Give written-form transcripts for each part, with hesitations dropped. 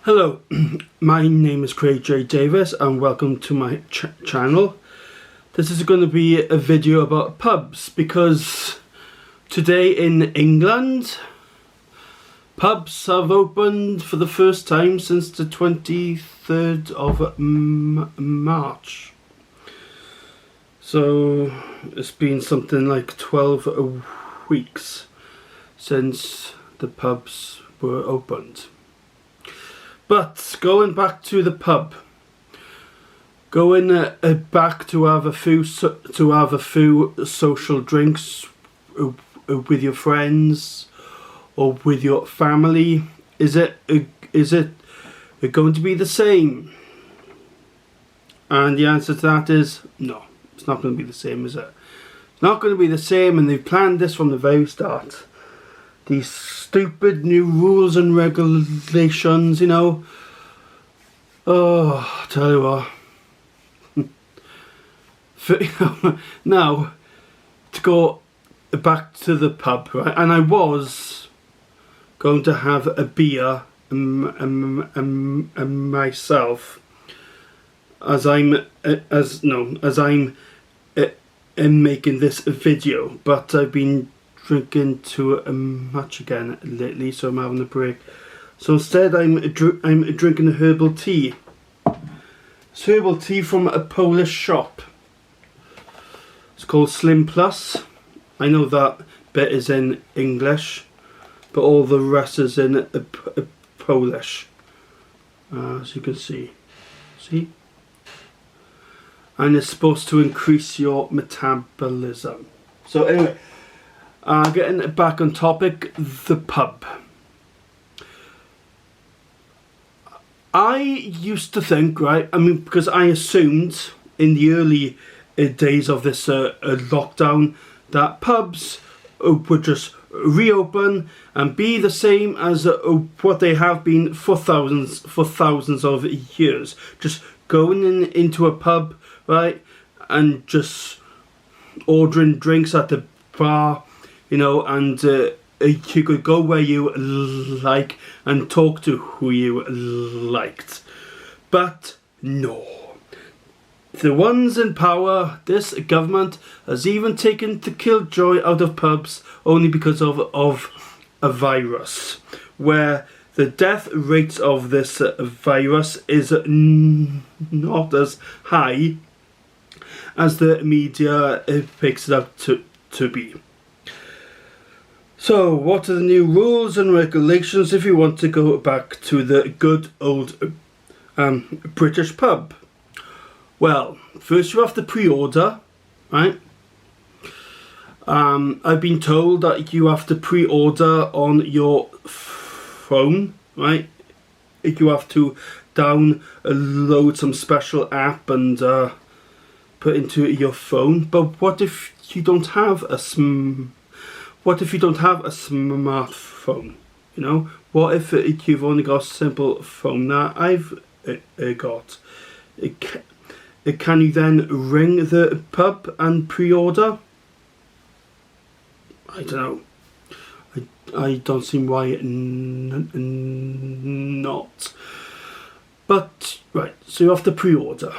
Hello, my name is Craig J. Davis and welcome to my channel. This is going to be a video about pubs because today in England, pubs have opened for the first time since the 23rd of March. So it's been something like 12 weeks since the pubs were opened. But going back to the pub, going back to have a few social drinks with your friends or with your family, is it going to be the same? And the answer to that is no. It's not going to be the same, is it? It's not going to be the same, and they've planned this from the very start. These stupid new rules and regulations, you know. Oh, I tell you what. Now, to go back to the pub, right? And I was going to have a beer myself, as I'm making this video, but I've been drinking too much again lately, so I'm having a break. So instead I'm drinking a herbal tea. It's herbal tea from a Polish shop. It's called Slim Plus. I know that bit is in English, but all the rest is in Polish, as you can see. And it's supposed to increase your metabolism. So anyway, getting back on topic, the pub. I used to think, right, because I assumed in the early days of this lockdown that pubs would just reopen and be the same as what they have been for thousands of years. Just going into a pub, right, and just ordering drinks at the bar, you know, and you could go where you like and talk to who you liked. But no. The ones in power, this government, has even taken the killjoy out of pubs only because of a virus, where the death rate of this virus is not as high as the media picks it up to be. So, what are the new rules and regulations if you want to go back to the good old British pub? Well, first you have to pre-order, right? I've been told that you have to pre-order on your phone, right? You have to download some special app and put into your phone. But what if you don't have a smartphone? You know, what if you've only got a simple phone that I've got? Can you then ring the pub and pre-order? I don't know. I don't see why not. But right, so you have to pre-order.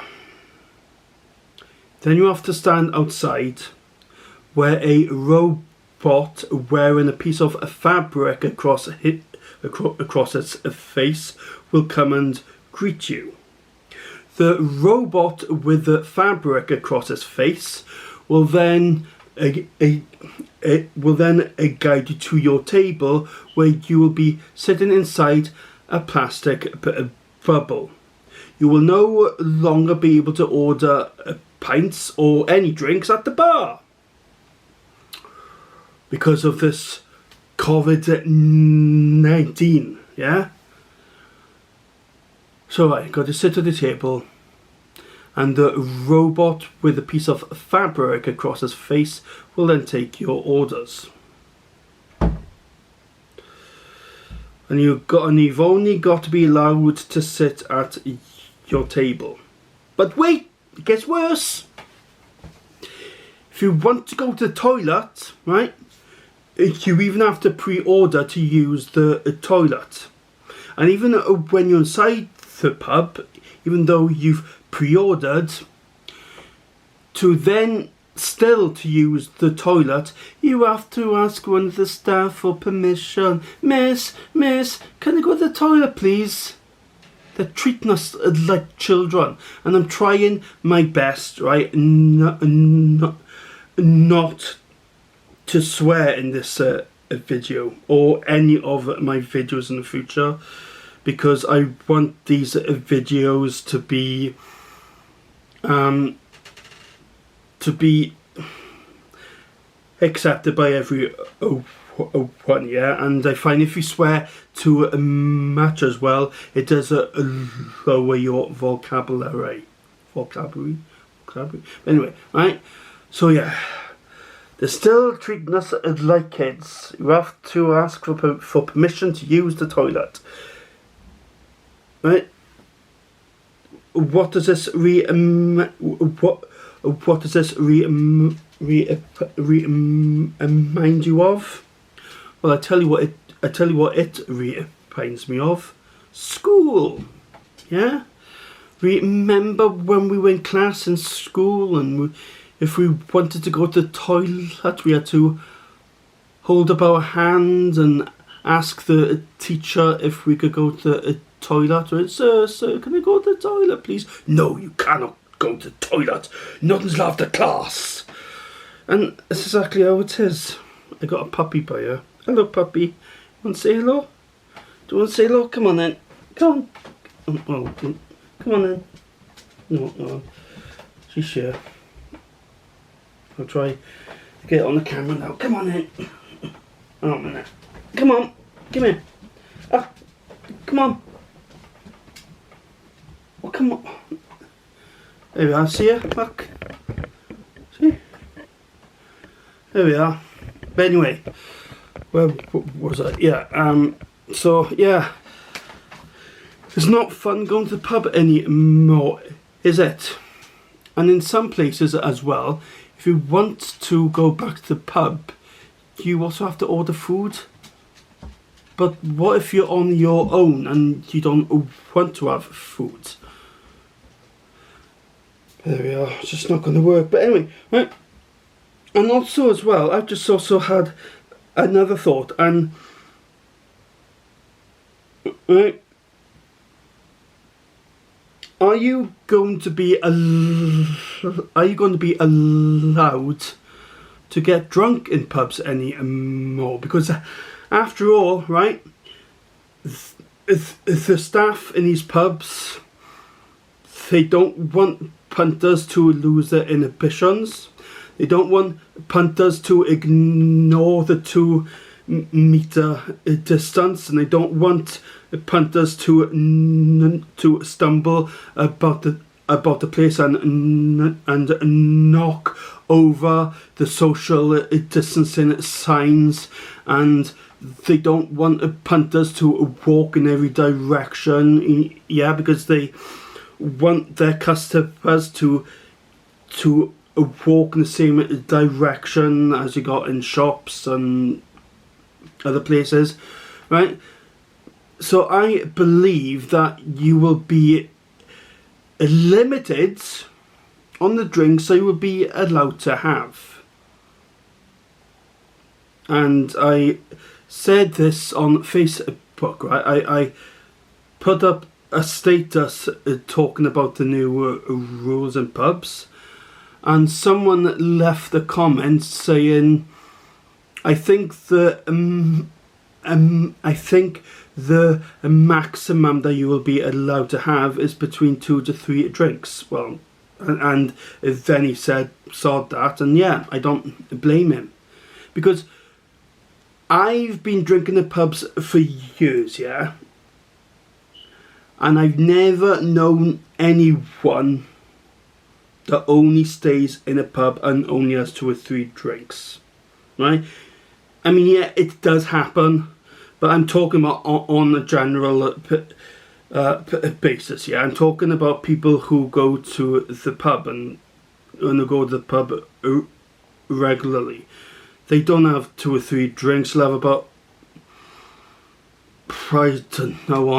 Then you have to stand outside, where a robot wearing a piece of fabric across its face will come and greet you. The robot with the fabric across its face will then guide you to your table, where you will be sitting inside a plastic bubble. You will no longer be able to order pints or any drinks at the bar because of this COVID-19, yeah? So I got to sit at the table, and the robot with a piece of fabric across his face will then take your orders. And you've only got to be allowed to sit at your table. But wait, it gets worse. If you want to go to the toilet, right, you even have to pre-order to use the toilet. And even when you're inside the pub, even though you've pre-ordered, to then still to use the toilet, you have to ask one of the staff for permission. Miss, can I go to the toilet, please? They're treating us like children, and I'm trying my best, right, not to swear in this video or any of my videos in the future, because I want these videos to be accepted by everyone, yeah. And I find if you swear too much as well, it does lower your vocabulary. Anyway, right? So yeah, they're still treating us like kids. You have to ask for permission to use the toilet, right? What does this remind you of? Well, I tell you what it reminds me of. School. Yeah? Remember when we were in class in school, and if we wanted to go to the toilet, we had to hold up our hand and ask the teacher if we could go to the toilet. Right? Sir, can I go to the toilet, please? No, you cannot go to the toilet. Nothing's left the class. And that's exactly how it is. I got a puppy by her. Hello, puppy. Want to say hello? Do you want to say hello? Come on then. Come on. Oh, come on then. No. She's here. I'll try to get it on the camera now. Come on then. Oh, a minute. Come on. Come here. Come on. Oh, come on. There we are. See ya. Look. See? There we are. But anyway, where was I? Yeah. So yeah, it's not fun going to the pub anymore, is it? And in some places as well, if you want to go back to the pub, you also have to order food. But what if you're on your own and you don't want to have food? There we are. It's just not going to work. But anyway, right. And also as well, I've just also had another thought, and right, are you going to be allowed to get drunk in pubs anymore? Because after all, right, the staff in these pubs, they don't want punters to lose their inhibitions. They don't want punters to ignore the 2 metre distance, and they don't want punters to stumble about the place and knock over the social distancing signs, and they don't want punters to walk in every direction, yeah, because they want their customers to walk in the same direction as you got in shops and other places, right? So I believe that you will be limited on the drinks that you will be allowed to have. And I said this on Facebook, right? I put up a status talking about the new rules in pubs, and someone left a comment saying, I think the maximum that you will be allowed to have is between 2 to 3 drinks. Well, and then he said, sod that, and yeah, I don't blame him, because I've been drinking in pubs for years, yeah, and I've never known anyone that only stays in a pub and only has 2 or 3 drinks, right? I mean, yeah, it does happen, but I'm talking about on a general basis, yeah. I'm talking about people who go to the pub and who go to the pub regularly. They don't have 2 or 3 drinks, they'll have about I don't know,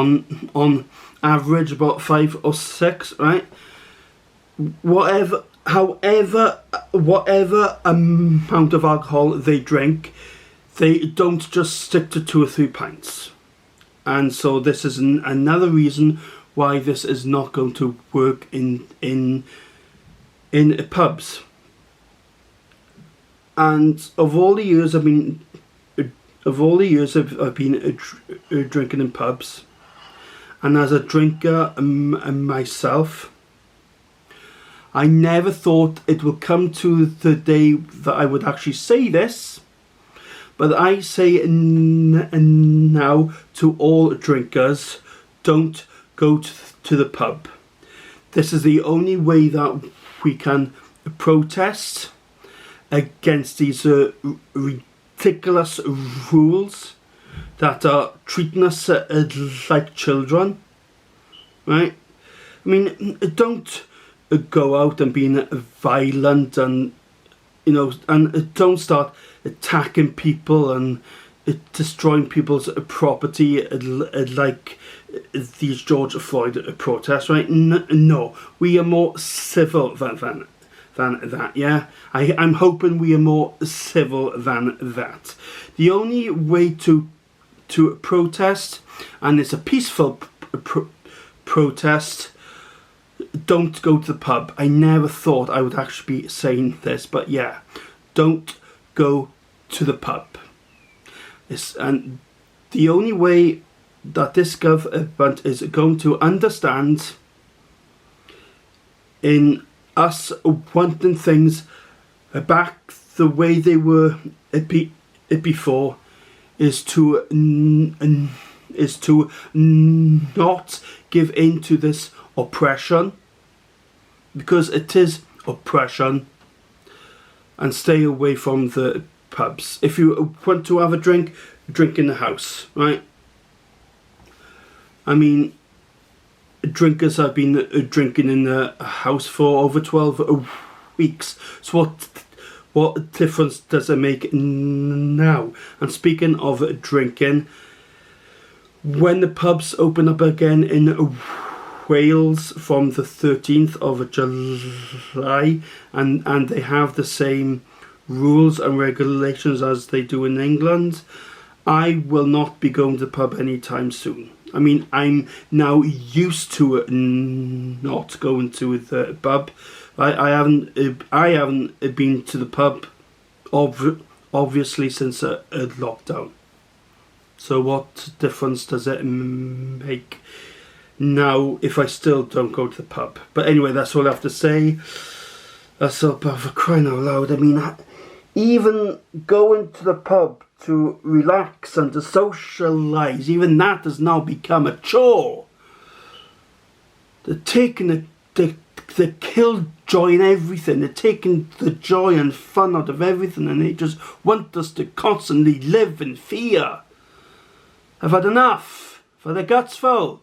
on average about 5 or 6, right? Whatever amount of alcohol they drink, they don't just stick to 2 or 3 pints. And so this is another reason why this is not going to work in pubs. And of all the years I've been drinking in pubs, and as a drinker myself, I never thought it would come to the day that I would actually say this, but I say now to all drinkers, don't go to the pub. This is the only way that we can protest against these ridiculous rules that are treating us like children, right? I mean, don't go out and being violent, and and don't start attacking people and destroying people's property like these George Floyd protests, right? No, we are more civil than that, yeah? I'm hoping we are more civil than that. The only way to protest, and it's a peaceful protest, don't go to the pub. I never thought I would actually be saying this, but yeah, don't go to the pub. And the only way that this government is going to understand in us wanting things back the way they were before is to not give in to this oppression, because it is oppression, and stay away from the pubs. If you want to have a drink, drink in the house, right? I mean, drinkers have been drinking in the house for over 12 weeks. So what difference does it make now? And speaking of drinking, when the pubs open up again in Wales from the 13th of July, and they have the same rules and regulations as they do in England, I will not be going to the pub anytime soon. I mean, I'm now used to not going to the pub. I haven't been to the pub obviously since a lockdown. So what difference does it make now if I still don't go to the pub? But anyway, that's all I have to say. That's all, but for crying out loud, I mean, even going to the pub to relax and to socialise, even that has now become a chore. They're taking the killjoy in everything. They're taking the joy and fun out of everything, and they just want us to constantly live in fear. I've had enough. I've had the guts full.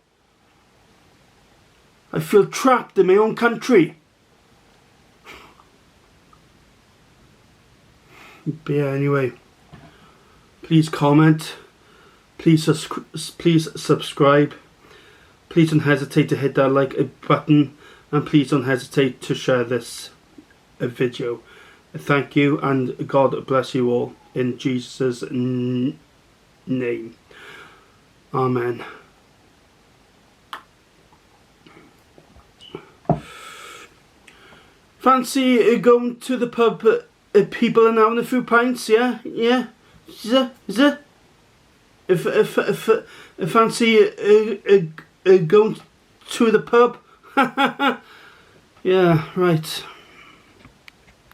I feel trapped in my own country. But yeah, anyway, please comment, please subscribe, please don't hesitate to hit that like button, and please don't hesitate to share this video. Thank you, and God bless you all in Jesus' name. Amen. Fancy going to the pub? People are now having a few pints, yeah. Is it? If fancy going to the pub? Yeah, right.